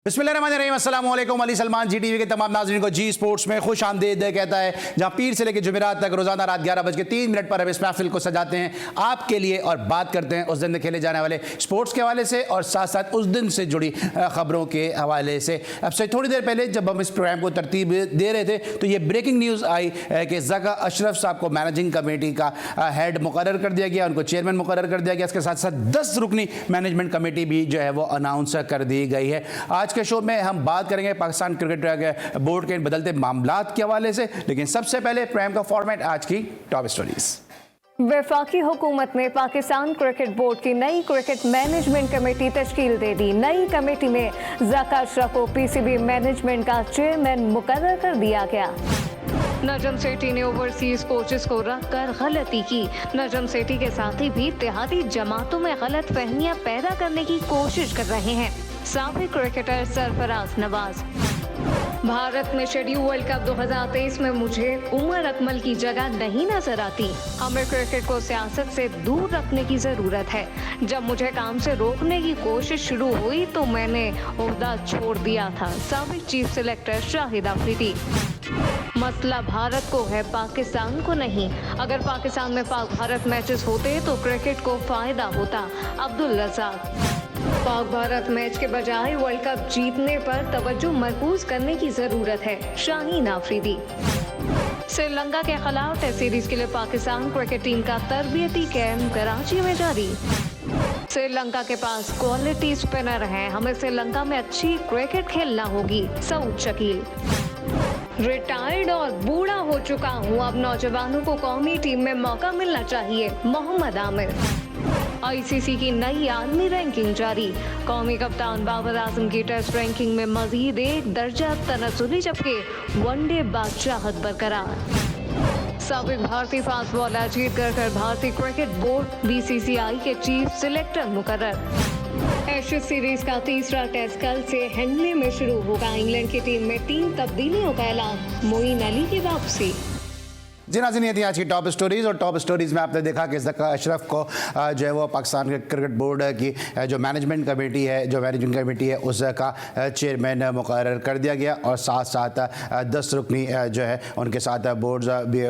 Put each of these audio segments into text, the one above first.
बिस्मिल्लाहिर्रहमानिर्रहीम, अस्सलाम वालेकुम। अली सलमान जी टीवी के तमाम नाज़रीन को जी स्पोर्ट्स में खुश आमदीद कहता है, जहां पीर से लेकर जुमेरात तक रोजाना रात 11:03 पर हम इस महफिल को सजाते हैं आपके लिए और बात करते हैं उस दिन खेले जाने वाले स्पोर्ट्स के हवाले से और साथ साथ उस दिन से जुड़ी खबरों के हवाले से। अब से थोड़ी देर पहले जब हम इस प्रोग्राम को तरतीब दे रहे थे तो ये ब्रेकिंग न्यूज़ आई कि ज़का अशरफ साहब को मैनेजिंग कमेटी का हेड मुकर्रर कर दिया गया, उनको चेयरमैन मुकर्रर कर दिया गया। इसके साथ साथ 10 रुकनी मैनेजमेंट कमेटी भी जो है वो अनाउंस कर दी गई है। आज के शो में हम बात करेंगे पाकिस्तान क्रिकेट बोर्ड के बदलते मामलात के हवाले से, लेकिन सबसे पहले प्रोग्राम का फॉर्मेट आज की टॉप स्टोरीज। वफाकी हुकूमत ने पाकिस्तान क्रिकेट बोर्ड की नई क्रिकेट मैनेजमेंट कमेटी तश्कील दे दी। नई कमेटी में ज़का अशरफ को पीसीबी मैनेजमेंट का चेयरमैन मुकर्रर कर दिया गया। नजम सेठी ने ओवरसीज कोचेस को रखकर गलती की। नजम सेठी के साथी भी इत्तेहादी जमातों में गलत फहमियाँ पैदा करने की कोशिश कर रहे हैं। साबिक क्रिकेटर सरफराज नवाज। भारत में शेड्यूल वर्ल्ड कप 2023 में मुझे उमर अकमल की जगह नहीं नजर आती। हमें क्रिकेट को सियासत से दूर रखने की जरूरत है। जब मुझे काम से रोकने की कोशिश शुरू हुई तो मैंने ओहदा छोड़ दिया था। साबिक चीफ सिलेक्टर शाहिद आफरीदी। मसला भारत को है, पाकिस्तान को नहीं। अगर पाकिस्तान में पाक भारत मैचेस होते तो क्रिकेट को फायदा होता। अब्दुल रज़ाक। पाक भारत मैच के बजाय वर्ल्ड कप जीतने पर तवज्जो मरकूज करने की जरूरत है। शाहीन आफरीदी। श्रीलंका के खिलाफ टेस्ट सीरीज के लिए पाकिस्तान क्रिकेट टीम का तरबियती कैंप कराची में जारी। श्रीलंका के पास क्वालिटी स्पिनर हैं, हमें श्रीलंका में अच्छी क्रिकेट खेलना होगी। सऊद शकील। रिटायर्ड और बूढ़ा हो चुका हूँ, अब नौजवानों को कौमी टीम में मौका मिलना चाहिए। मोहम्मद आमिर। आईसीसी की नई आलमी रैंकिंग जारी। कौमी कप्तान बाबर आजम की टेस्ट रैंकिंग में मजीद एक दर्जा तनज़्ज़ुली, जबकि वनडे बादशाहत बरकरार। साबिक भारतीय फास्ट बॉलर अजीत गढ़कर भारतीय क्रिकेट बोर्ड बीसीसीआई के चीफ सिलेक्टर मुकर्रर। एशेज सीरीज का तीसरा टेस्ट कल से हेडले में शुरू होगा। इंग्लैंड की टीम में 3 तब्दीलियों का ऐलान। मोइन अली की वापसी। जी नाज़रीन, ये थी आज की टॉप स्टोरीज़ और टॉप स्टोरीज़ में आपने देखा कि ज़का अशरफ को जो है वो पाकिस्तान क्रिकेट बोर्ड की जो मैनेजमेंट कमेटी है, जो मैनेजिंग कमेटी है, उसका चेयरमैन मुकर्रर कर दिया गया और साथ साथ 10 रुकनी जो है उनके साथ बोर्ड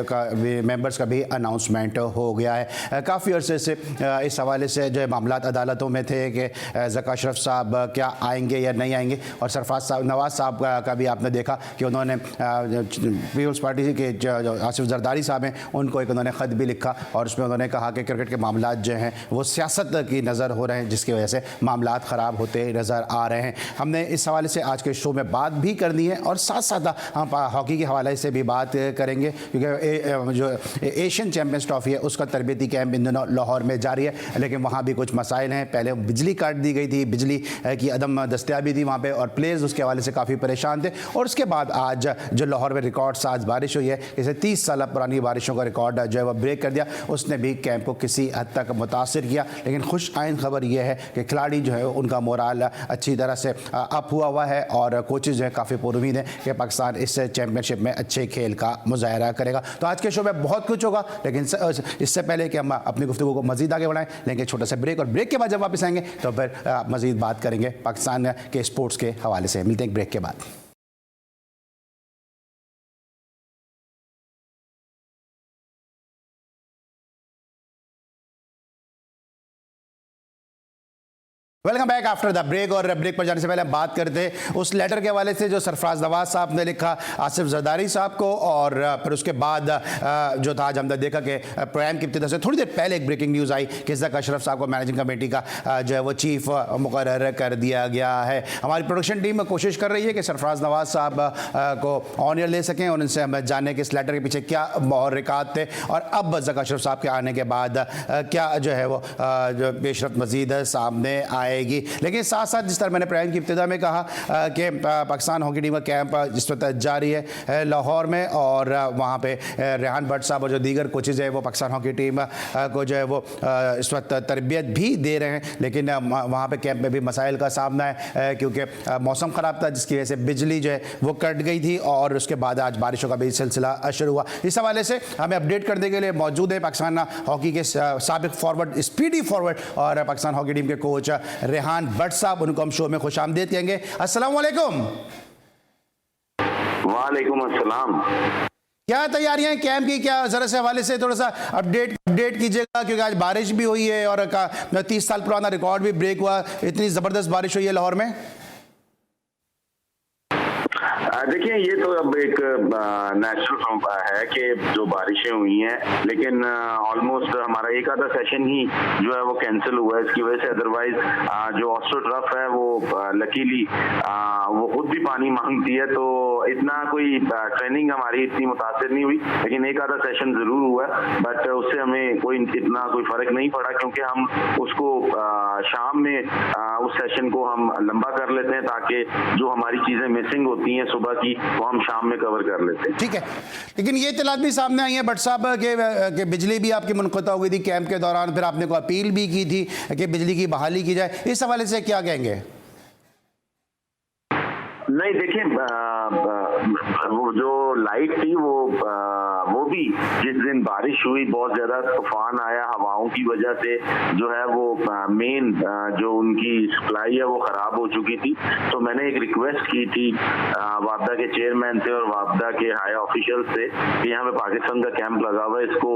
का मेंबर्स का भी अनाउंसमेंट हो गया है। काफ़ी अरसे से इस हवाले से जो है मामलात अदालतों में थे कि ज़का अशरफ साहब क्या आएंगे या नहीं आएंगे, और सरफराज नवाज साहब का भी आपने देखा कि उन्होंने पीपल्स पार्टी के जो आसिफ जरदारी साहब हैं उनको एक उन्होंने ख़त भी लिखा और उसमें उन्होंने कहा कि क्रिकेट के मामलात जो हैं वो सियासत की नज़र हो रहे हैं, जिसकी वजह से मामलात ख़राब होते नज़र आ रहे हैं। हमने इस हवाले से आज के शो में बात भी करनी है और साथ साथ हम हॉकी के हवाले से भी बात करेंगे, क्योंकि जो एशियन चैम्पियंस ट्रॉफी है उसका तरबियती कैंप इन दिनों लाहौर में जारी है, लेकिन वहाँ भी कुछ मसाइल हैं। पहले बिजली काट दी गई थी, बिजली की अदम दस्तियाबी थी वहाँ पर और प्लेयर्स उसके हवाले से काफ़ी परेशान थे। और उसके बाद आज जो लाहौर में रिकॉर्ड आज बारिश हुई है, इसे 30 साल पुरानी बारिशों का रिकॉर्ड जो है वह ब्रेक कर दिया, उसने भी कैंप को किसी हद तक मुतासिर किया। लेकिन खुश आइन खबर यह है कि खिलाड़ी जो है उनका मोराल अच्छी तरह से अप हुआ है और कोचेज़ जो है काफ़ी पुरुमीद हैं कि पाकिस्तान इस चैम्पियनशिप में अच्छे खेल का मुजाहरा करेगा। तो आज के शो में बहुत कुछ होगा, लेकिन इससे पहले कि हम अपनी गुफ्तगू को मज़ीद आगे बढ़ाएं, लेंगे छोटा सा ब्रेक और ब्रेक के बाद जब वापस आएंगे तो फिर मज़ीद बात करेंगे पाकिस्तान के स्पोर्ट्स के हवाले से। मिलते हैं ब्रेक के बाद। Welcome back after the break. और ब्रेक पर जाने से पहले हम बात करते हैं उस लेटर के हवाले से जो सरफराज नवाज साहब ने लिखा आसिफ जरदारी साहब को, और फिर उसके बाद जो था आज हमने देखा कि प्रोग्राम की इब्तिदा से थोड़ी देर पहले एक ब्रेकिंग न्यूज़ आई कि ज़का अशरफ साहब को मैनेजिंग कमेटी का जो है वो चीफ मुकर्रर कर दिया गया है। हमारी प्रोडक्शन टीम कोशिश कर रही है कि सरफराज नवाज साहब को ऑन एयर ले सकें और उनसे हम जाने के इस लेटर के पीछे क्या महर्रिकात थे और अब ज़का अशरफ साहब के आने के बाद क्या जो है वो जो पेशरफ मज़ीद सामने आए। लेकिन साथ साथ जिस तरह मैंने प्रोग्राम की इब्तिदा में कहा कि पाकिस्तान हॉकी टीम का कैंप जिस वक्त जारी है लाहौर में, और वहाँ पे रेहान भट्ट साहब और जो दीगर कोचेज़ है वो पाकिस्तान हॉकी टीम को जो है वो इस वक्त तरबियत भी दे रहे हैं, लेकिन वहाँ पे कैंप में भी मसाइल का सामना है क्योंकि मौसम ख़राब था जिसकी वजह से बिजली जो है वो कट गई थी और उसके बाद आज बारिशों का भी सिलसिला शुरू हुआ। इस हवाले से हमें अपडेट करने के लिए मौजूद है पाकिस्तान हॉकी के साबिक फॉरवर्ड, स्पीडी फॉरवर्ड और पाकिस्तान हॉकी टीम के कोच रेहान भट्ट साहब, उनको हम शो में खुशामदीद कहेंगे। अस्सलाम वालेकुम। वालेकुम अस्सलाम। क्या तैयारियां हैं कैंप की, क्या जरा से हवाले से थोड़ा सा अपडेट कीजिएगा, क्योंकि आज बारिश भी हुई है और 30 साल पुराना रिकॉर्ड भी ब्रेक हुआ, इतनी ज़बरदस्त बारिश हुई है लाहौर में। देखिए, ये तो अब एक नेचुरल है कि जो बारिशें हुई हैं, लेकिन ऑलमोस्ट हमारा एक आधा सेशन ही जो है वो कैंसिल हुआ है इसकी वजह से। अदरवाइज जो ऑस्ट्रो टर्फ है वो लकीली वो खुद भी पानी मांगती है, तो इतना कोई ट्रेनिंग हमारी इतनी मुतासिर नहीं हुई, लेकिन एक आधा सेशन जरूर हुआ, बट उससे हमें इतना कोई फर्क नहीं पड़ा, क्योंकि हम उसको शाम में उस सेशन को हम लंबा कर लेते हैं ताकि जो हमारी चीजें मिसिंग होती हैं सुबह की वो हम शाम में कवर कर लेते हैं। ठीक है, लेकिन ये इत्तलात भी सामने आई है भट्ट साहब कि बिजली भी आपकी मुनक़ता हो गई थी कैंप के दौरान, फिर आपने को अपील भी की थी कि बिजली की बहाली की जाए, इस हवाले से क्या कहेंगे? नहीं, देखिए, वो जो लाइट थी वो भी जिस दिन बारिश हुई, बहुत ज्यादा तूफान आया हवाओं की वजह से, जो है वो मेन जो उनकी सप्लाई है वो खराब हो चुकी थी। तो मैंने एक रिक्वेस्ट की थी वापदा के चेयरमैन से और वापदा के हाई ऑफिशियल से कि यहाँ पे पाकिस्तान का कैंप लगा हुआ है, इसको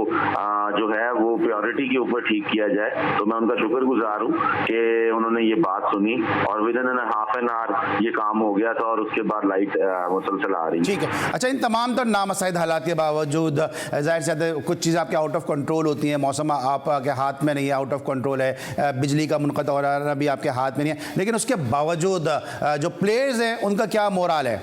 जो है वो प्रायोरिटी के ऊपर ठीक किया जाए। तो मैं उनका शुक्रगुजार हूँ कि उन्होंने ये बात सुनी और with in half an hour ये काम हो गया था और उसके बाद लाइट मुसलसल आ रही। ठीक है, अच्छा, इन तमाम तो नामसाइद हालात के बावजूद जाहिर से कुछ चीज़ें आपके आउट ऑफ कंट्रोल होती हैं, मौसम आपके हाथ में नहीं है, आउट ऑफ कंट्रोल है, बिजली का मुनक़ता हो रहा भी आपके हाथ में नहीं है, लेकिन उसके बावजूद जो प्लेयर्स हैं उनका क्या मोराल है?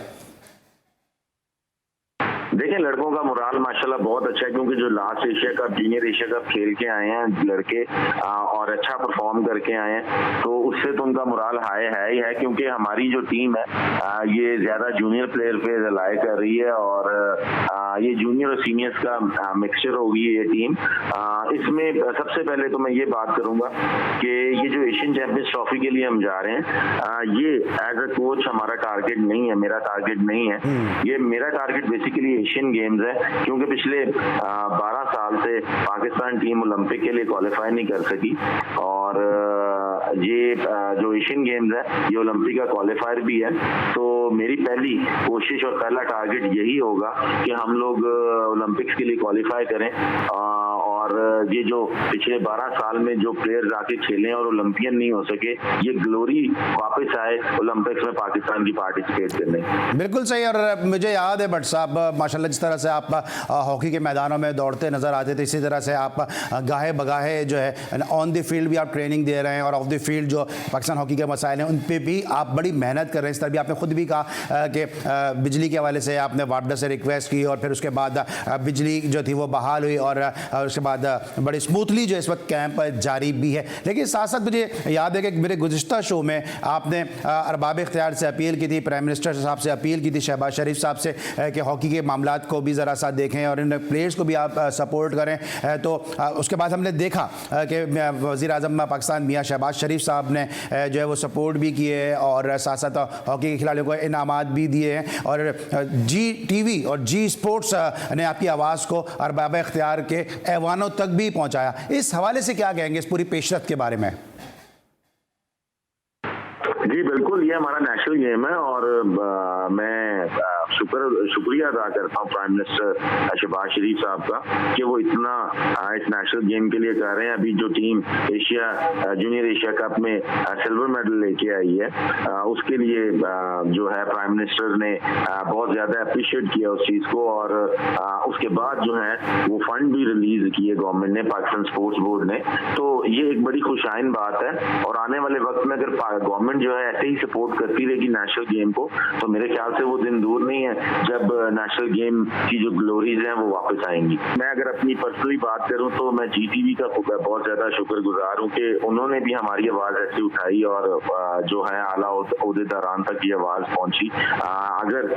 देखिए, लड़कों का मोराल माशाल्लाह बहुत अच्छा है, क्योंकि जो last Asia cup, junior Asia cup खेल के आए हैं लड़के और अच्छा परफॉर्म करके आए हैं, तो उससे तो उनका मोराल हाई है ही है, क्योंकि हमारी जो टीम है ये ज्यादा जूनियर प्लेयर पे रिलाय कर रही है और ये जूनियर और सीनियर्स का मिक्सचर होगी ये टीम। इसमें सबसे पहले तो मैं ये बात करूंगा कि ये जो एशियन चैंपियंस ट्रॉफी के लिए हम जा रहे हैं, ये एज अ कोच हमारा टारगेट नहीं है, मेरा टारगेट नहीं है। ये मेरा टारगेट बेसिकली एशियन गेम्स है, क्योंकि पिछले 12 साल से पाकिस्तान टीम ओलंपिक के लिए क्वालिफाई नहीं कर सकी और ये जो एशियन गेम्स है ये ओलंपिक का क्वालिफायर भी है। तो मेरी पहली कोशिश और पहला टारगेट यही होगा कि हम लोग ओलंपिक्स के लिए क्वालिफाई करें और ये जो पिछले 12 साल में जो प्लेयर्स आके खेले और ओलंपियन नहीं हो सके, ये ग्लोरी वापस आए ओलंपिक्स में पाकिस्तान की पार्टिसिपेट करने। बिल्कुल सही। और मुझे याद है भट्ट साहब, माशाल्लाह जिस तरह से आप हॉकी के मैदानों में दौड़ते नजर आते थे, इसी तरह से आप गाहे बगाहे जो है ऑन द फील्ड भी आप ट्रेनिंग दे रहे हैं और ऑफ द फील्ड जो पाकिस्तान हॉकी के मसाइल हैं उन पर भी आप बड़ी मेहनत कर रहे हैं। इस तरह भी आपने खुद भी कहा कि बिजली के हवाले से आपने वापडा से रिक्वेस्ट की और फिर उसके बाद बिजली जो थी वो बहाल हुई और उसके बाद बड़ी स्मूथली जो इस वक्त कैंप जारी भी है। लेकिन साथ साथ मुझे याद है कि मेरे गुज़िश्ता शो में आपने अरबाब इख्तियार से अपील की थी, प्राइम मिनिस्टर साहब से अपील की थी, शहबाज शरीफ साहब से कि हॉकी के मामलात को भी ज़रा सा देखें और इन प्लेयर्स को भी आप सपोर्ट करें। तो उसके बाद हमने देखा कि वज़ीर आज़म पाकिस्तान मियाँ शहबाज शरीफ साहब ने जो है वो सपोर्ट भी किए और साथ साथ हॉकी के खिलाड़ियों को इनामात भी दिए हैं और जी टीवी और जी स्पोर्ट्स ने आपकी आवाज़ को अरबाब इख्तियार के ऐवानों तक भी पहुंचाया। इस हवाले से क्या कहेंगे इस पूरी पेशरफ के बारे में? जी बिल्कुल, ये हमारा नेशनल गेम है और मैं शुक्रिया अदा करता हूँ प्राइम मिनिस्टर शहबाज शरीफ साहब का कि वो इतना इस नेशनल गेम के लिए कर रहे हैं। अभी जो टीम जूनियर एशिया कप में सिल्वर मेडल लेके आई है उसके लिए जो है प्राइम मिनिस्टर ने बहुत ज्यादा अप्रिशिएट किया उस चीज को और उसके बाद जो है वो फंड भी रिलीज किए गवर्नमेंट ने, पाकिस्तान स्पोर्ट्स बोर्ड ने। तो ये एक बड़ी खुशाइन बात है और आने वाले वक्त में अगर गवर्नमेंट जो है ऐसे ही सपोर्ट करती रहेगी नेशनल गेम को, तो मेरे ख्याल से वो दिन दूर नहीं है जब नेशनल गेम की जो ग्लोरीज हैं वो वापस आएंगी। मैं अगर अपनी पर्सनली बात करूं तो मैं जीटीवी का बहुत ज्यादा शुक्रगुजार हूं कि उन्होंने भी हमारी आवाज ऐसी उठाई और जो है आला ओहदेदारान तक ये आवाज पहुंची। अगर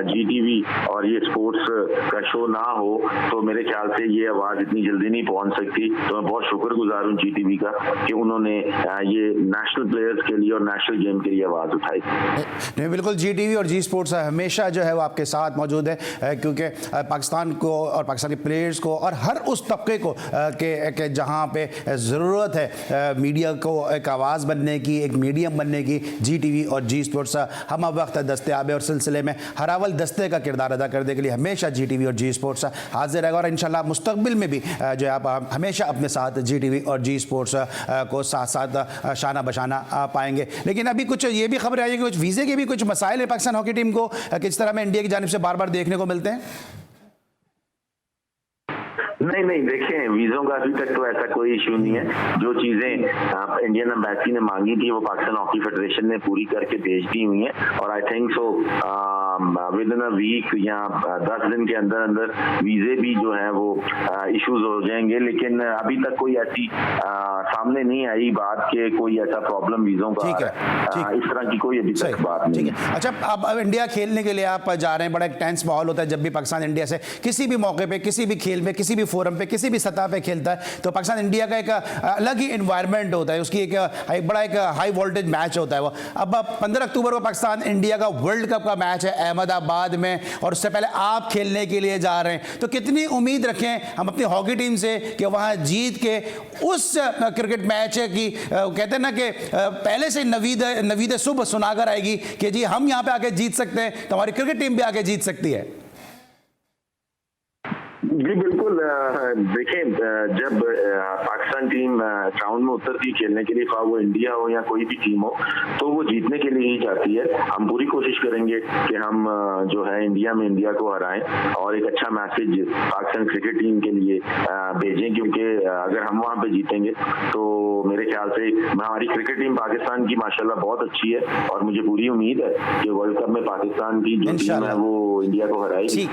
जीटीवी और ये स्पोर्ट्स का शो ना हो तो मेरे ख्याल से ये आवाज इतनी जल्दी नहीं पहुंच सकती। तो मैं बहुत शुक्रगुजार हूं जीटीवी का कि उन्होंने ये नेशनल प्लेयर्स के लिए और नेशनल गेम के लिए आवाज उठाई। नहीं, बिल्कुल, जी टीवी और जी स्पोर्ट्स हमेशा जो है है वो आपके साथ मौजूद है, क्योंकि पाकिस्तान को और पाकिस्तानी प्लेयर्स को और हर उस तबके को के जहाँ पे ज़रूरत है मीडिया को एक आवाज़ बनने की, एक मीडियम बनने की, जी और जी स्पोर्ट्स हम अब वक्त दस्तयाब है और सिलसिले में हरावल दस्ते का किरदार अदा करने के लिए हमेशा जी और जी स्पोर्ट्स हाजिर रहेगा और इंशाल्लाह मुस्तकबिल में भी जो है आप हमेशा अपने साथ जी और जी स्पोर्ट्स को साथ साथ शाना बशाना पाएंगे। लेकिन अभी कुछ ये भी खबर आई है कि कुछ वीज़े के भी कुछ मसाइल है पाकिस्तान हॉकी टीम को, किस तरह में इंडिया की जानिब से बार बार देखने को मिलते हैं। नहीं नहीं, देखें, वीज़ों का अभी तक तो ऐसा कोई इशू नहीं है। जो चीज़ें इंडियन एम्बेसी ने मांगी थी वो पाकिस्तान हॉकी फेडरेशन ने पूरी करके भेज दी हुई हैं और I think so within a week या 10 दिन के अंदर अंदर वीज़े भी जो है वो इश्यूज हो जाएंगे। लेकिन अभी तक कोई ऐसी सामने नहीं आई बात कि कोई ऐसा प्रॉब्लम वीज़ों का इस तरह की कोई अभी तक बात नहीं है। अच्छा, अब इंडिया खेलने के लिए आप जा रहे हैं, बड़ा एक टेंस माहौल होता है जब भी पाकिस्तान इंडिया से किसी भी मौके पे, किसी भी खेल में, किसी भी फोरम पे, किसी भी सतह पे खेलता है तो पाकिस्तान इंडिया का एक अलग ही एनवायरनमेंट होता है, उसकी एक बड़ा एक हाई वोल्टेज मैच होता है वो। अब 15 अक्टूबर को पाकिस्तान इंडिया का वर्ल्ड कप का मैच है अहमदाबाद में और उससे पहले आप खेलने के लिए जा रहे हैं, तो कितनी उम्मीद रखें हम अपनी हॉकी टीम से कि वहां जीत के उस क्रिकेट मैच की कहते हैं ना कि पहले से नवीद सुबह सुनाकर आएगी कि जी हम यहां पे आके जीत सकते हैं, तो हमारी क्रिकेट टीम भी आके जीत सकती है। जी बिल्कुल, देखें, जब पाकिस्तान टीम ग्राउंड में उतरती है खेलने के लिए, खा वो इंडिया हो या कोई भी टीम हो, तो वो जीतने के लिए ही जाती है। हम पूरी कोशिश करेंगे कि हम जो है इंडिया में इंडिया को हराएं और एक अच्छा मैसेज पाकिस्तान क्रिकेट टीम के लिए भेजें, क्योंकि अगर हम वहाँ पे जीतेंगे तो मेरे ख्याल से हमारी क्रिकेट टीम पाकिस्तान की माशाल्लाह बहुत अच्छी है और मुझे पूरी उम्मीद है कि वर्ल्ड कप में पाकिस्तान की जो टीम है वो इंडिया को हराएगी।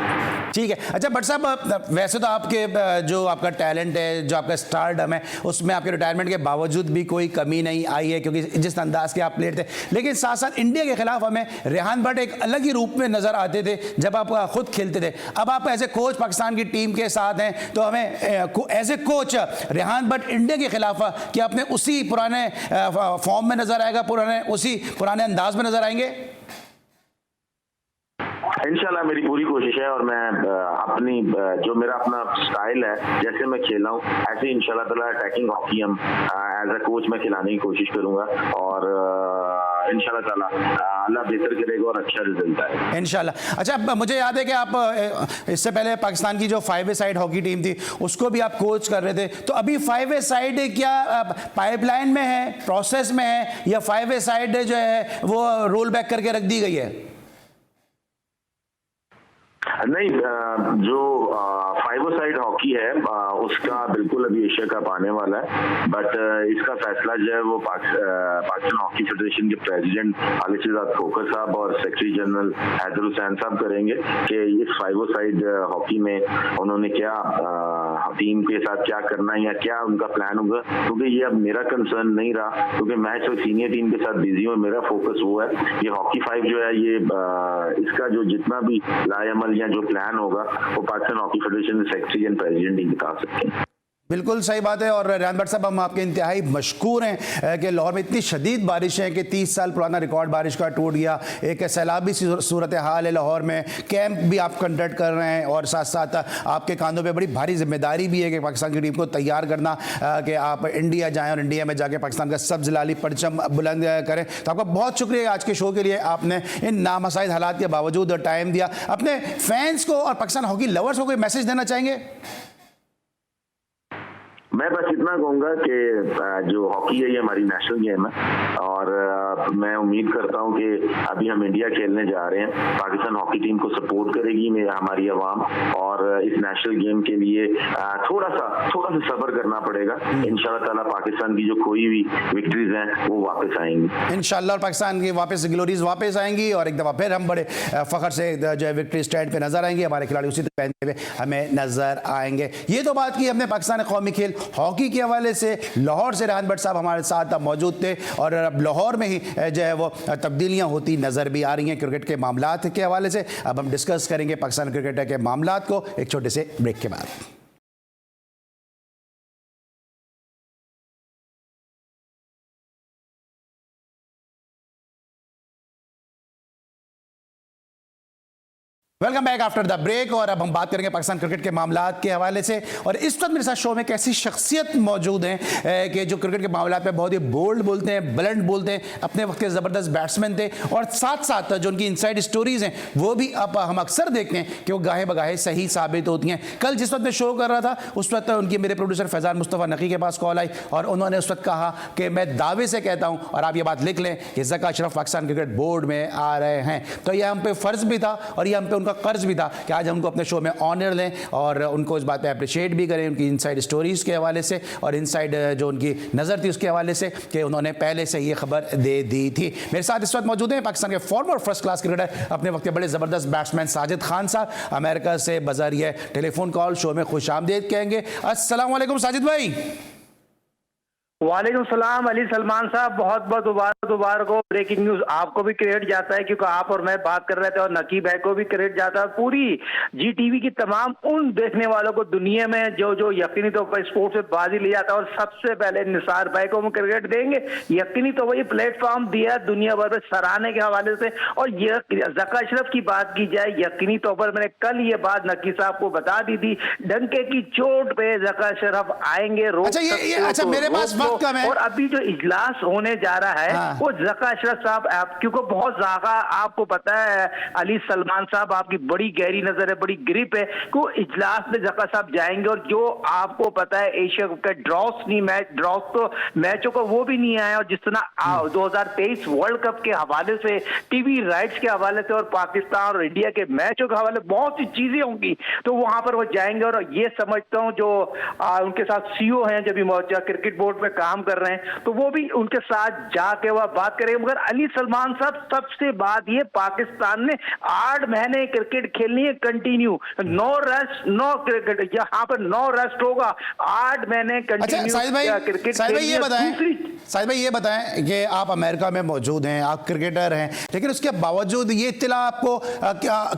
ठीक है। अच्छा भट्ट साहब, वैसे तो आपके जो आपका टैलेंट है, जो आपका स्टारडम है, उसमें आपके रिटायरमेंट के बावजूद भी कोई कमी नहीं आई है, क्योंकि जिस अंदाज के आप प्लेयर थे। लेकिन साथ साथ इंडिया के खिलाफ हमें रेहान भट्ट एक अलग ही रूप में नजर आते थे जब आप खुद खेलते थे। अब आप एज ए कोच पाकिस्तान की टीम के साथ हैं, तो हमें as a coach Rehan Bhatt India के खिलाफ क्या अपने उसी पुराने फॉर्म में नजर आएगा, उसी पुराने अंदाज में नजर आएंगे? इंशाल्लाह मेरी पूरी कोशिश है और मैं अपनी जो मेरा अपना स्टाइल है, जैसे मैं खेला हूँ ऐसे इंशाल्लाह ताला अटैकिंग हॉकी हम एज अ कोच मैं खिलाने की कोशिश करूंगा और इंशाल्लाह ताला अल्लाह बेहतर करेगा और अच्छा रिजल्ट आएगा इंशाल्लाह। अच्छा, मुझे याद है कि आप इससे पहले पाकिस्तान की जो 5 ए साइड हॉकी टीम थी उसको भी आप कोच कर रहे थे, तो अभी 5 ए साइड क्या पाइपलाइन में है, प्रोसेस में है, या 5 ए साइड जो है वो रोल बैक करके रख दी गई है? नहीं, जो 5 साइड हॉकी है उसका बिल्कुल अभी एशिया कप आने वाला है, बट इसका फैसला जो है वो पाकिस्तान हॉकी फेडरेशन के प्रेसिडेंट आलिशाद खोखर साहब और सेक्रेटरी जनरल हैदर हुसैन साहब करेंगे कि इस 5 साइड हॉकी में उन्होंने क्या टीम के साथ क्या करना है या क्या उनका प्लान होगा, क्योंकि ये अब मेरा कंसर्न नहीं रहा, क्योंकि मैं तो सीनियर टीम के साथ बिजी हूँ। मेरा फोकस वो है ये हॉकी 5 जो है ये इसका जो जितना भी लाएअमल या जो प्लान होगा वो Pakistan hockey federation secretary and president ही बता सकते हैं। बिल्कुल सही बात है। और रेहान भट्ट साहब, हम आपके इंतहाई मशकूर हैं कि लाहौर में इतनी शदीद बारिश है कि 30 साल पुराना रिकॉर्ड बारिश का टूट गया। एक सैलाबी सूरत हाल है लाहौर में, कैंप भी आप कंडक्ट कर रहे हैं और साथ साथ आपके कांधों पे बड़ी भारी जिम्मेदारी भी है कि पाकिस्तान की टीम को तैयार करना कि आप इंडिया जाएँ और इंडिया में जाके पाकिस्तान का सब्ज़ लाली परचम बुलंद करें। तो आपका बहुत शुक्रिया आज के शो के लिए, आपने इन नामसाइद हालात के बावजूद टाइम दिया। अपने फैंस को और पाकिस्तान हॉकी लवर्स को कोई मैसेज देना चाहेंगे? मैं बस इतना कहूँगा कि जो हॉकी है ये हमारी नेशनल गेम है और मैं उम्मीद करता हूँ कि अभी हम इंडिया खेलने जा रहे हैं, पाकिस्तान हॉकी टीम को सपोर्ट करेगी हमारी आवाम और इस नेशनल गेम के लिए थोड़ा सा सब्र करना पड़ेगा। इंशाल्लाह ताला पाकिस्तान की जो कोई भी विक्ट्रीज हैं वो वापस आएंगी इंशाल्लाह, और पाकिस्तान की वापस ग्लोरीज वापस आएंगी और एक दफ़ा फिर हम बड़े फ़ख्र से जो है विक्ट्री स्टैंड पे नजर आएंगे, हमारे खिलाड़ी उसी तरह पहनते हुए हमें नजर आएंगे। ये तो बात की हमने पाकिस्तान कौमी खेल हॉकी के हवाले से। लाहौर से रेहान भट्ट साहब हमारे साथ मौजूद थे और अब लाहौर में ही जो है वो तब्दीलियां होती नज़र भी आ रही हैं क्रिकेट के मामलात के हवाले से। अब हम डिस्कस करेंगे पाकिस्तान क्रिकेट के मामलात को एक छोटे से ब्रेक के बाद। Welcome back after the break. और अब हम बात करेंगे पाकिस्तान क्रिकेट के मामलात के हवाले से। और इस वक्त मेरे साथ शो में एक ऐसी शख्सियत मौजूद हैं कि जो क्रिकेट के मामलात में बहुत ही बोल्ड बोलते हैं, ब्लंट बोलते हैं, अपने वक्त के ज़बरदस्त बैट्समैन थे और साथ साथ जो उनकी इनसाइड स्टोरीज़ हैं वो भी अब हम अक्सर देखते हैं कि वो गाहे बगाहे सही साबित होती हैं। कल जिस वक्त मैं शो कर रहा था उस वक्त उनकी मेरे प्रोड्यूसर फैज़ान मुस्तफ़ा नकी के पास कॉल आई और उन्होंने उस वक्त कहा कि मैं दावे से कहता हूँ, और आप ये बात लिख लें, कि ज़का अशरफ पाकिस्तान क्रिकेट बोर्ड में आ रहे हैं। तो यह हम पे फ़र्ज़ भी था और यह हम पे उनका कर्ज भी था कि आज हम उनको अपने शो में ऑनर लें और उनको इस बात पे अप्रिशिएट भी करें उनकी इनसाइड स्टोरीज़ के हवाले से और इनसाइड जो उनकी नज़र थी उसके हवाले से कि उन्होंने पहले से ये खबर दे दी थी। मेरे साथ इस वक्त मौजूद हैं पाकिस्तान के फॉर्मर फर्स्ट क्लास क्रिकेटर, अपने वक्त के बड़े ज़बरदस्त बैट्समैन साजिद खान साहब। अमेरिका से बज़रिए टेलीफोन कॉल शो में खुशामदीद कहेंगे। अस्सलाम वालेकुम साजिद भाई। वालेकुम सलाम अली सलमान साहब, बहुत बहुत दोबारा को ब्रेकिंग न्यूज आपको भी क्रेडिट जाता है क्योंकि आप और मैं बात कर रहे थे और नकी भाई को भी क्रेडिट जाता है। पूरी जी टीवी की तमाम उन देखने वालों को दुनिया में जो यकीनी तौर पर स्पोर्ट्स में बाजी ले जाता है और सबसे पहले निसार भाई को हम क्रेडिट देंगे। यकीनी तौर पर ये प्लेटफॉर्म दिया दुनिया भर में सराहने के हवाले से। और ये ज़का अशरफ की बात की जाए, यकीनी तौर पर मैंने कल ये बात नकी साहब को बता दी थी, डंके की चोट पे ज़का अशरफ आएंगे। अच्छा मेरे पास और अभी जो इजलास होने जा रहा है वो ज़का अशरफ साहब, क्योंकि बहुत ज्यादा आपको पता है अली सलमान साहब, आपकी बड़ी गहरी नजर है, बड़ी ग्रिप है कि इजलास में ज़का साहब जाएंगे। और जो आपको पता है एशिया कप का ड्रॉस तो मैचों को वो भी नहीं आया। और जिस तरह 2023 वर्ल्ड कप के हवाले से, टीवी राइट्स के हवाले से और पाकिस्तान और इंडिया के मैचों के हवाले बहुत सी चीजें होंगी, तो वहां पर वो जाएंगे। और ये समझता हूँ जो उनके साथ सीईओ हैं जब क्रिकेट बोर्ड में काम कर रहे हैं तो वो भी उनके साथ जाके वह बात करेंगे। मगर अली सलमान साहब सबसे बात ये, पाकिस्तान ने 8 महीने क्रिकेट खेलनी है continue, no rest no cricket, यहाँ पर नो रेस्ट होगा 8 महीने कंटिन्यू क्रिकेट। साहिद भाई ये बताएं कि आप अमेरिका में मौजूद हैं, आप क्रिकेटर हैं, लेकिन उसके बावजूद ये इत्तला आपको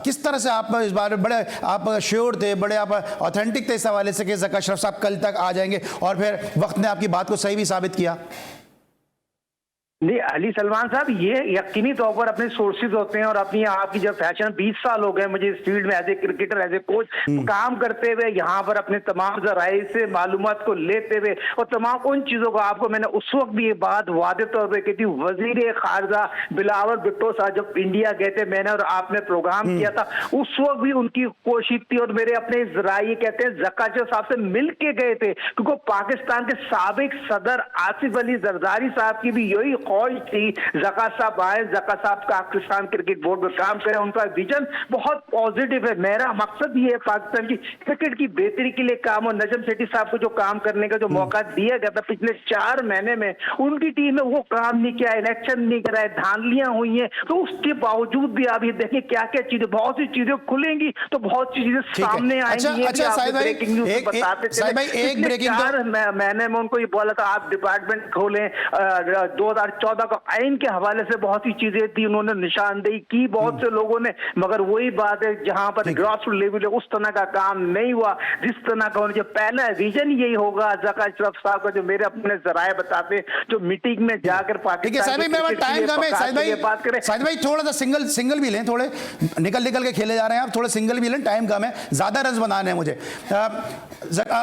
किस तरह से आप इस बारे में बड़े आप श्योर थे, बड़े आप ऑथेंटिक थे इस हवाले से कि ज़का अशरफ साहब कल तक आ जाएंगे, और फिर वक्त ने आपकी बात को सही भी साबित किया? नहीं अली सलमान साहब, ये यकीनी तौर पर अपने सोर्सेज होते हैं और अपनी आपकी जब फैशन 20 साल हो गए मुझे इस फील्ड में as a cricketer as a coach काम करते हुए, यहाँ पर अपने तमाम जराए से मालूमात को लेते हुए और तमाम उन चीजों को आपको मैंने उस वक्त भी ये बात वादे तौर पर की थी। वजीर खारजा बिलावल भुट्टो साहब जब इंडिया गए थे, मैंने और आपने प्रोग्राम किया था, उस वक्त भी उनकी कोशिश थी और मेरे अपने जराए कहते हैं ज़का अशरफ साहब से मिल के गए थे, क्योंकि पाकिस्तान के साबिक सदर आसिफ अली जरदारी साहब की भी यही थी ज़का साहब आए, ज़का साहब पाकिस्तान क्रिकेट बोर्ड में काम करें। उनका विजन बहुत पॉजिटिव है। मेरा मकसद ये है पाकिस्तान की क्रिकेट की बेहतरी के लिए काम, और नजम सेठी साहब को जो काम करने का जो मौका दिया गया था पिछले 4 महीने में, उनकी टीम में वो काम नहीं किया, इलेक्शन नहीं कराए, धांधलियां हुई हैं, तो उसके बावजूद भी आप ये देखें क्या क्या चीजें, बहुत सी चीजें खुलेंगी तो बहुत सी चीजें सामने आएंगी। ब्रेकिंग न्यूज बताते चले 4 महीने में उनको ये बोला था आप डिपार्टमेंट खोलें। 2014 का आइन के हवाले से बहुत सी चीजें थी, उन्होंने निशानदेही की बहुत से लोगों ने, मगर वही बात है जहां पर ग्रास रूट लेवल उस तरह का काम नहीं हुआ जिस तरह का जो पहला विजन यही होगा ज़का अशरफ साहब का, जो मेरे अपने जराए बताते, जो मीटिंग में जाकर पाकिस्तान साहिद भाई थोड़ा सा सिंगल भी लें, थोड़े निकल के खेले जा रहे हैं आप, थोड़े सिंगल भी लें, टाइम कम है, ज्यादा रन बनाने हैं मुझे।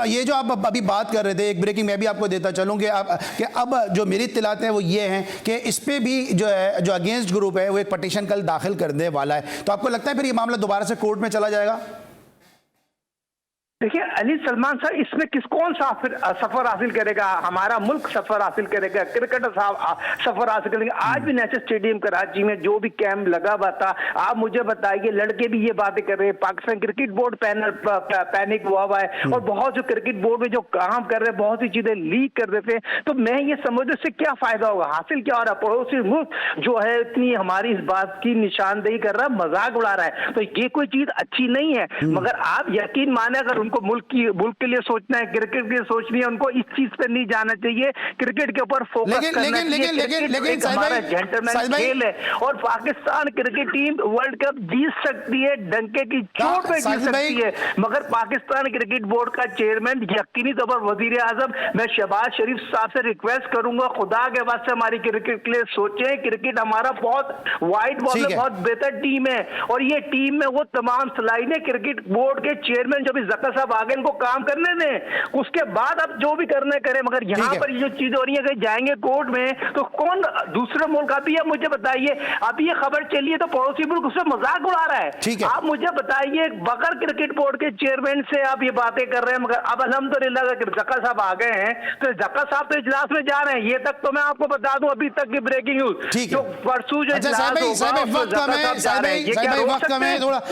ये जो आप अभी बात कर रहे थे, एक ब्रेकिंग मैं भी आपको देता चलूँ कि अब जो मेरी इत्तलात हैं वो ये हैं कि इस पे भी जो है जो अगेंस्ट ग्रुप है वो एक पटिशन कल दाखिल करने वाला है, तो आपको लगता है फिर ये मामला दोबारा से कोर्ट में चला जाएगा? देखिए अली सलमान साहब, इसमें कौन सा सफर हासिल करेगा? हमारा मुल्क सफर हासिल करेगा, क्रिकेटर साहब सफर हासिल करेंगे। आज भी नेशनल स्टेडियम कराची में जो भी कैंप लगा हुआ था, आप मुझे बताइए, लड़के भी ये बातें कर रहे हैं, पाकिस्तान क्रिकेट बोर्ड पैनिक हुआ है और बहुत जो क्रिकेट बोर्ड में जो काम कर रहे हैं बहुत सी चीजें लीक कर देते हैं। तो मैं ये समझ उससे क्या फायदा होगा, हासिल क्या हो रहा है? पड़ोसी मुल्क जो है इतनी हमारी इस बात की निशानदेही कर रहा है, मजाक उड़ा रहा है, तो ये कोई चीज अच्छी नहीं है। मगर आप यकीन माने अगर उनको मुल्क के लिए सोचना है, क्रिकेट के लिए सोचनी है, उनको इस चीज पे नहीं जाना चाहिए, क्रिकेट के ऊपर फोकस करना चाहिए। लेकिन हमारा जेंटलमैन खेल है और Pakistan cricket team world cup जीत सकती है, डंके की चोट पे जीत सकती है, मगर पाकिस्तान क्रिकेट बोर्ड का चेयरमैन यकीनी तौर पर वजीर आजम, मैं शहबाज शरीफ साहब से रिक्वेस्ट करूंगा, खुदा के वास्ते हमारी क्रिकेट के लिए सोचे। क्रिकेट हमारा बहुत वाइड बॉल में बहुत बेहतर टीम है और ये टीम में वो तमाम सलाहियतें क्रिकेट बोर्ड के चेयरमैन जो भी जका साहब आगे इनको काम करने दें, उसके बाद अब जो भी करना करें। मगर यहाँ पर जो चीज हो रही है कि जाएंगे कोर्ट में तो कौन दूसरे मुल्क, अभी आप मुझे बताइए, अभी ये खबर चली है तो पड़ोसी मुल्क उससे मजाक उड़ा रहा है। आप मुझे बताइए, बगैर क्रिकेट बोर्ड के चेयरमैन से आप ये बातें कर रहे हैं, मगर अब अल्हम्दुलिल्लाह जका साहब आ गए हैं तो जका साहब तो इजलास में जा रहे हैं। ये तक तो मैं आपको बता दूं अभी तक की ब्रेकिंग न्यूज, जो परसों जो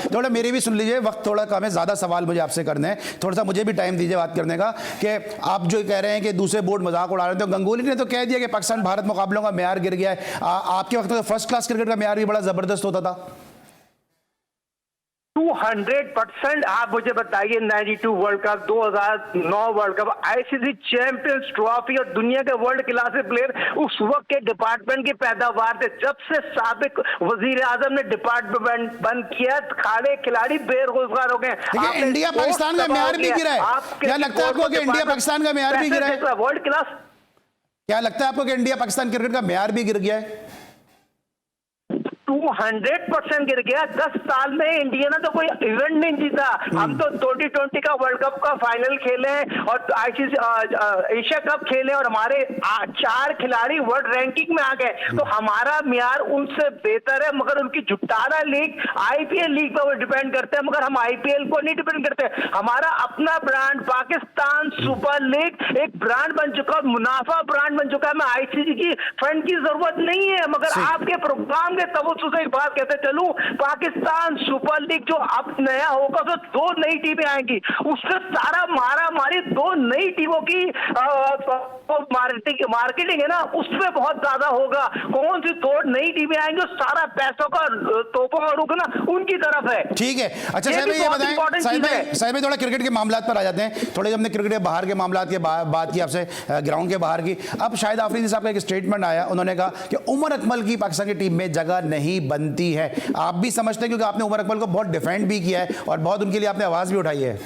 थोड़ा मेरी भी सुन लीजिए, वक्त थोड़ा कम है, ज्यादा सवाल मुझे आपसे करने हैं, थोड़ा सा मुझे भी टाइम दीजिए बात करने का। कि आप जो कह रहे हैं कि दूसरे बोर्ड मजाक उड़ा रहे हैं, तो गंगुली ने तो कह दिया कि पाकिस्तान भारत मुकाबलों का मेयार गिर गया है। आपके वक्त में फर्स्ट क्लास क्रिकेट का मेयार भी बड़ा जबरदस्त होता था। 200% आप मुझे बताइए, 92 world cup, 2009 world cup, ICC champions trophy और दुनिया के वर्ल्ड क्लास के प्लेयर उस वक्त के डिपार्टमेंट की पैदावार थे। जब से साबिक वजीर आजम ने डिपार्टमेंट बंद किया, खाड़े खिलाड़ी बेरोजगार हो गए। इंडिया पाकिस्तान का मेयार भी गिरा है, क्या लगता है आपको कि इंडिया पाकिस्तान का मेयार भी गिरा है? वर्ल्ड क्लास, क्या लगता है आपको कि इंडिया पाकिस्तान क्रिकेट का मेयार भी गिर गया है? 200% गिर गया। 10 साल में इंडिया ने तो कोई इवेंट नहीं जीता। हम तो 2020 का वर्ल्ड कप का फाइनल खेले और आईसीसी एशिया कप खेले और हमारे 4 खिलाड़ी वर्ल्ड रैंकिंग में आ गए। तो हमारा मियार उनसे बेहतर है, मगर उनकी जुटाना लीग, आईपीएल लीग पर वो डिपेंड करते हैं, मगर हम आईपीएल को नहीं डिपेंड करते। हमारा अपना ब्रांड पाकिस्तान सुपर लीग एक ब्रांड बन चुका, मुनाफा ब्रांड बन चुका है। मैं आईसीसी की फंड की जरूरत नहीं है, मगर आपके प्रोग्राम के तवज्जो से एक बात कहते चलूं, पाकिस्तान सुपर लीग जो अब नया होगा तो 2 नई टीमें आएंगी, उससे सारा मारी 2 नई टीमों की मार्केटिंग है ना, उसमें बहुत ज्यादा होगा। कौन सी 2 नई टीमें आएंगी, सारा पैसों का तोपों का रुख ना उनकी तरफ है। ठीक है, अच्छा साहब ये बताएं, साहब थोड़ा क्रिकेट के मामलात पर आ जाते हैं। थोड़े हमने क्रिकेट के बाहर के मामलात की बात की आपसे, ग्राउंड के बाहर की। अब शाहिद आफरीदी साहब का एक स्टेटमेंट आया, उन्होंने कहा कि उमर अकमल की पाकिस्तान की टीम में जगह नहीं बनती है। आप भी समझते हैं, क्योंकि आपने उमर अकमल को बहुत डिफेंड भी किया है और बहुत उनके लिए आपने आवाज भी उठाई है।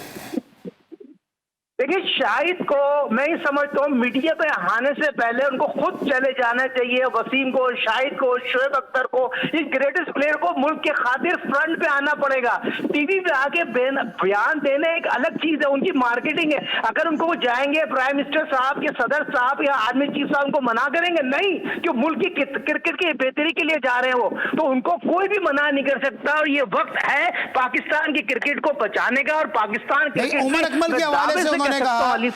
देखिए, शाहिद को मैं ही समझता हूँ मीडिया पे आने से पहले उनको खुद चले जाना चाहिए। वसीम को, शाहिद को, शोएब अख्तर को, इस ग्रेटेस्ट प्लेयर को मुल्क के खातिर फ्रंट पे आना पड़ेगा। टीवी पे आके बयान देने एक अलग चीज है, उनकी मार्केटिंग है। अगर उनको वो जाएंगे प्राइम मिनिस्टर साहब या सदर साहब या आर्मी चीफ साहब उनको मना करेंगे, नहीं, कि मुल्क की क्रिकेट की बेहतरी के लिए जा रहे हैं वो, तो उनको कोई भी मना नहीं कर सकता। और ये वक्त है पाकिस्तान की क्रिकेट को बचाने का। और पाकिस्तान उमर अकमल के हवाले से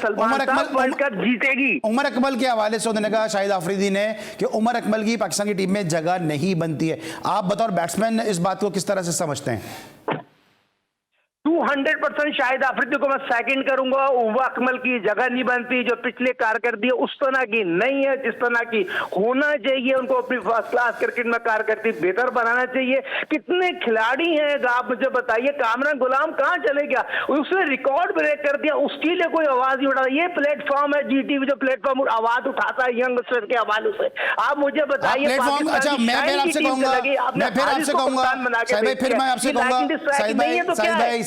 वर्ल्ड कप जीतेगी। उमर अकमल के हवाले से उन्होंने कहा, शाहिद आफरीदी ने, कि उमर अकमल की पाकिस्तान की टीम में जगह नहीं बनती है। आप बतौर बैट्समैन इस बात को किस तरह से समझते हैं? 200% शाहिद आफरीदी को मैं सेकंड करूंगा। उमर अकमल की जगह नहीं बनती, जो पिछले कारकर्दी उस तरह की नहीं है जिस तरह की होना चाहिए। उनको अपनी फर्स्ट क्लास क्रिकेट में कारकर्दी बेहतर बनाना चाहिए। कितने खिलाड़ी हैं आप मुझे बताइए। कामरान गुलाम कहां चले गया, उसने रिकॉर्ड ब्रेक कर दिया, उसके लिए कोई आवाज नहीं उठा। ये प्लेटफॉर्म है जीटीवी, जो प्लेटफॉर्म आवाज उठाता है यंगस्टर के हवाले से। आप मुझे बताइए, अच्छा मैं फिर आपसे कहूंगा,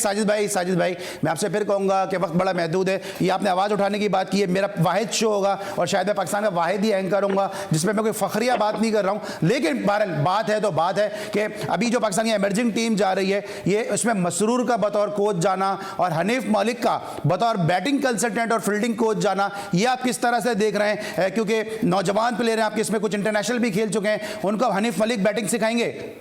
साजिद भाई मैं आपसे फिर कहूंगा कि वक्त बड़ा महदूद है। ये आपने आवाज उठाने की बात की है, मेरा वाहिद शो होगा और शायद मैं पाकिस्तान का वाहिद ही एंकर होऊंगा जिसमें मैं कोई फखरिया बात नहीं कर रहा हूं। लेकिन बहरहाल बात है तो बात है कि अभी जो पाकिस्तान की एमर्जिंग टीम जा रही है, ये उसमें मसरूर का बतौर कोच जाना और हनीफ मलिक का बतौर बैटिंग कंसल्टेंट और फील्डिंग कोच जाना, ये आप किस तरह से देख रहे हैं? क्योंकि नौजवान प्लेयर हैं आपके, इसमें कुछ इंटरनेशनल भी खेल चुके हैं, उनको हनीफ मलिक बैटिंग सिखाएंगे?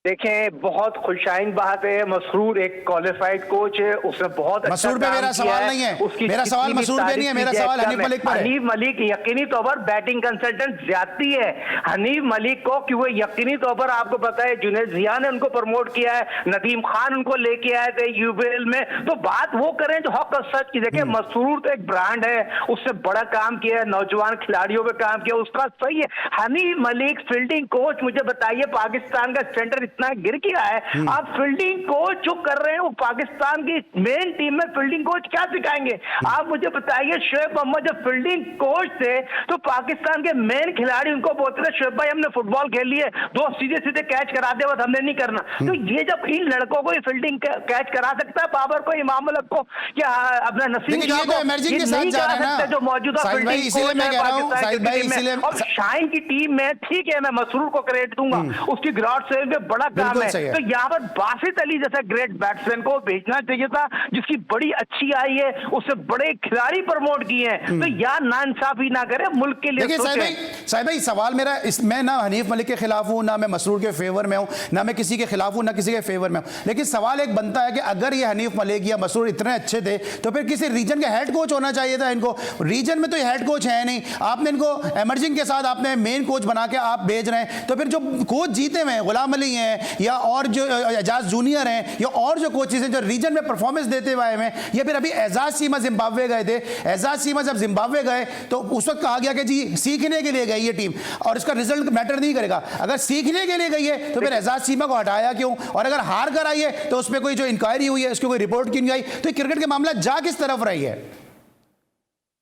देखें, बहुत खुशाइन बात है। मसरूर एक क्वालिफाइड कोच है, उसने बहुत अच्छा मसरूर पे मेरा सवाल नहीं है, मेरा सवाल मसरूर पे नहीं है, मेरा सवाल हनीफ मलिक पर है। हनीफ मलिक यकीनी तौर पर बैटिंग कंसल्टेंट ज्यादती है हनीफ मलिक को, कि वो यकीनी तौर पर आपको पता है जुनैद जिया ने उनको प्रमोट किया है, नदीम खान उनको लेके आए थे यूबीएल में। तो बात वो करें जो हक और सच की। देखिए, मसरूर तो एक ब्रांड है, उससे बड़ा काम किया है, नौजवान खिलाड़ियों पे काम किया, उसका सही है। हनीफ मलिक फील्डिंग कोच, मुझे बताइए पाकिस्तान का सेंटर इतना गिर गया है। आप फील्डिंग कोच जो कर रहे हैं वो पाकिस्तान की मेन टीम में फील्डिंग कोच क्या सिखाएंगे? आप मुझे बताइए, शोएब मोहम्मद जब फील्डिंग कोच थे तो पाकिस्तान के मेन खिलाड़ी उनको बोलते थे, शोएब भाई हमने फुटबॉल खेल लिए, 2 सीधे सीधे कैच करा दे, बस हमने नहीं करना। तो ये जब इन लड़कों को फील्डिंग कैच करा सकता है, बाबर को, इमाम मलिक को, क्या अपना नसीम शाह को, एमर्जिंग के साथ जा रहे हैं ना जो मौजूदा फील्डिंग कोच है पाकिस्तान की। और शाइन की टीम में ठीक है, मैं मसरूर को क्रेडिट दूंगा, उसकी ग्राउंड सेल में बड़ा काम है। तो यहाँ पर बासित अली जैसा ग्रेट बैट्समैन को भेजना चाहिए था, जिसकी बड़ी अच्छी आई है, उससे बड़े खिलाड़ी प्रमोट किए हैं। तो यार नाइंसाफी ना करे, मुल्क के लिए साहिब भाई सवाल मेरा मैं ना हनीफ मलिक के खिलाफ हूं, ना मैं मसरूर के फेवर में हूं, ना मैं किसी के खिलाफ हूं, ना किसी के फेवर में हूं, लेकिन सवाल एक बनता है कि अगर ये हनीफ मलिक या मसरूर इतने अच्छे थे तो फिर किसी रीजन के हेड कोच होना चाहिए था इनको। रीजन में तो ये हेड कोच है नहीं, आपने इनको एमर्जिंग के साथ आपने मेन कोच बना के आप भेज रहे हैं। तो फिर जो कोच जीते हुए हैं, गुलाम अली हैं या और जो एजाज जूनियर हैं या और जो कोचेज हैं जो रीजन में परफॉर्मेंस देते हुए हैं, या फिर अभी एजाज सीमा जिम्बाब्वे गए थे, एजाज सीमा जब जिम्बाब्वे गए तो उस वक्त कहा गया कि जी सीखने के लिए गई ये टीम और इसका रिजल्ट मैटर नहीं करेगा। अगर सीखने के लिए गई है तो फिर एजाज सीमा को हटाया क्यों? और अगर हार कर आई है तो उसमें कोई जो इंक्वायरी हुई है उसकी कोई रिपोर्ट क्यों नहीं आई? तो क्रिकेट के मामला जा किस तरफ रही है?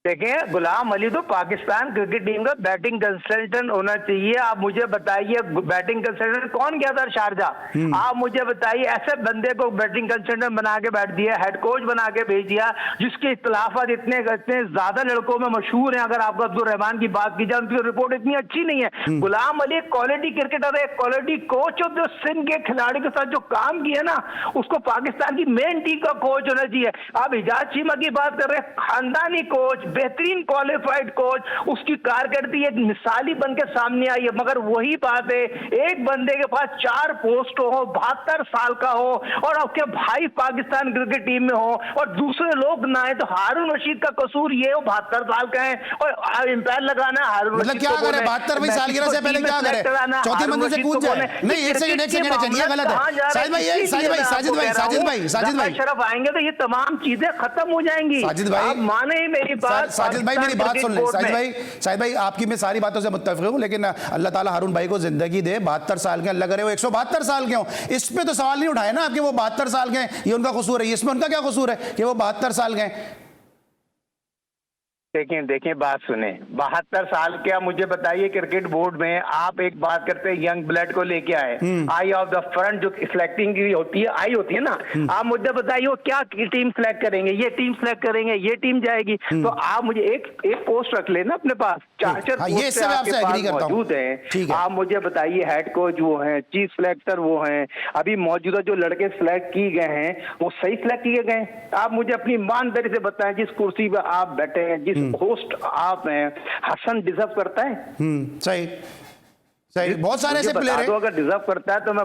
देखें, गुलाम अली तो पाकिस्तान क्रिकेट टीम का बैटिंग कंसल्टेंट होना चाहिए। आप मुझे बताइए बैटिंग कंसल्टेंट कौन गया था शारजाह? आप मुझे बताइए, ऐसे बंदे को बैटिंग कंसल्टेंट बना के बैठ दिया, हेड कोच बना के भेज दिया, जिसके इख्तलाफात इतने ज्यादा लड़कों में मशहूर हैं। अगर आपको अब्दुल रहमान की बात की जाए, उनकी रिपोर्ट इतनी अच्छी नहीं है। गुलाम अली क्वालिटी क्रिकेटर है, क्वालिटी कोच, जो सिंध के खिलाड़ी के साथ जो काम किया ना, उसको पाकिस्तान की मेन टीम का कोच होना चाहिए। आप एजाज चीमा की बात कर रहे हैं, खानदानी कोच, बेहतरीन क्वालिफाइड कोच, उसकी कारकर्दगी एक मिसाली बन के सामने आई है। मगर वही बात है, एक बंदे के पास 4 पोस्ट हो, 72 साल का हो और आपके भाई पाकिस्तान क्रिकेट टीम में हो और दूसरे लोग ना है, तो हारून रशीद का कसूर ये हो 72 साल का है और एम्पायर लगाना है हारून रशीद। क्या करे 72वीं सालगिरह से पहले क्या करे? चौथी मंजिल से कूद जाए? नहीं, एक सेकंड ये गलत है। साजिद भाई शरफ आएंगे तो ये तमाम चीजें खत्म हो जाएंगी। आप माने मेरी बात। साजिद भाई मेरी बात सुन ले। साजिद भाई आपकी मैं सारी बातों से मुत्तफिक हूं, लेकिन अल्लाह ताला हारून भाई को जिंदगी दे। 72 साल के अल्लाह करे वो 172 साल के हों, इस पे तो सवाल नहीं उठाए ना आपके वो 72 साल के हैं, ये उनका कसूर है। इसमें उनका क्या कसूर है कि वो 72 साल के हैं? देखिए बात सुने, 72 साल क्या, मुझे बताइए क्रिकेट बोर्ड में आप एक बात करते हैं यंग ब्लड को लेके आए, आई ऑफ द फ्रंट जो सिलेक्टिंग की होती है, आई होती है ना, आप मुझे बताइए वो क्या टीम सिलेक्ट करेंगे? ये टीम सिलेक्ट करेंगे, ये टीम जाएगी। तो आप मुझे एक पोस्ट रख लेना अपने पास, 4 पोस्ट मौजूद हैं। आप मुझे बताइए हेड कोच वो हैं, चीफ सिलेक्टर वो हैं, अभी मौजूदा जो लड़के सिलेक्ट किए गए हैं वो सही सिलेक्ट किए गए? आप मुझे अपनी ईमानदारी से बताएं, जिस कुर्सी पर आप बैठे हैं, जिस होस्ट आप हैं, हसन डिजर्व करता है? सही सही, बहुत सारे ऐसे प्लेयर हैं। तो अगर डिजर्व करता है तो मैं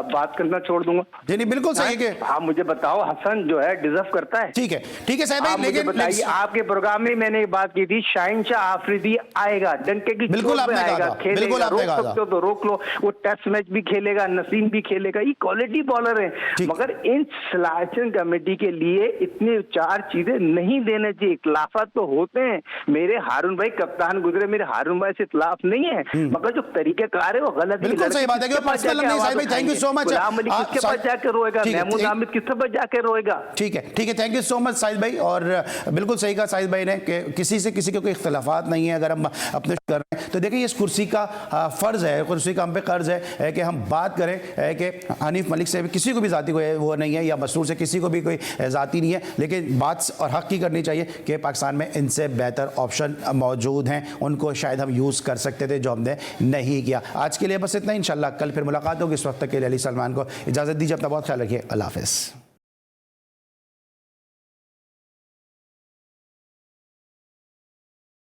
बात करना छोड़ दूंगा। नहीं बिल्कुल सही है। आप मुझे बताओ हसन जो है डिजर्व करता है? ठीक है साहब भाई, लेकिन बताइए, आपके प्रोग्राम में मैंने बात की थी शाहिनशाह आफरीदी आएगा, डंके की बिल्कुल आपने आएगा, खेलेगा, रोक सकते हो तो रोक लो, वो टेस्ट मैच भी खेलेगा, नसीम भी खेलेगा, ये क्वालिटी बॉलर है। मगर इन सिलेक्शन कमेटी के लिए इतनी 4 चीजें नहीं देने चाहिए। इख्लाफात तो होते हैं, मेरे हारून भाई कप्तान गुजरे, मेरे हारून भाई से इख्लाफ नहीं है, मगर जो तरीकेकार है वो गलत। बिल्कुल सही बात है कि पर्सनल नहीं। साहिब भाई thank you so much. Ghulam Ali किसके पास जाकर रोएगा? महमूद हामिद किसके पास जाकर रोएगा? ठीक है thank you so much Shahid भाई। और बिल्कुल सही कहा साहिद भाई ने कि किसी से किसी के कोई इख्तलाफात नहीं है। अगर हम अपने कर रहे हैं तो देखिए, इस कुर्सी का फर्ज है, कुर्सी का हम पे कर्ज है कि हम बात करें कि हनीफ मलिक से किसी को भी जाती कोई वो नहीं है, या मसरूर से किसी को भी कोई जाती नहीं है, लेकिन बात और हक की करनी चाहिए कि पाकिस्तान में इनसे बेहतर ऑप्शन मौजूद हैं, उनको शायद हम यूज़ कर सकते थे जो हमने नहीं किया। आज के लिए बस इतना ही, इंशाल्लाह कल फिर मुलाकात होगी। इस वक्त तक के लिए अली सलमान को इजाज़त दीजिए, अपना बहुत ख्याल रखिए, अल्लाह हाफ़िज़।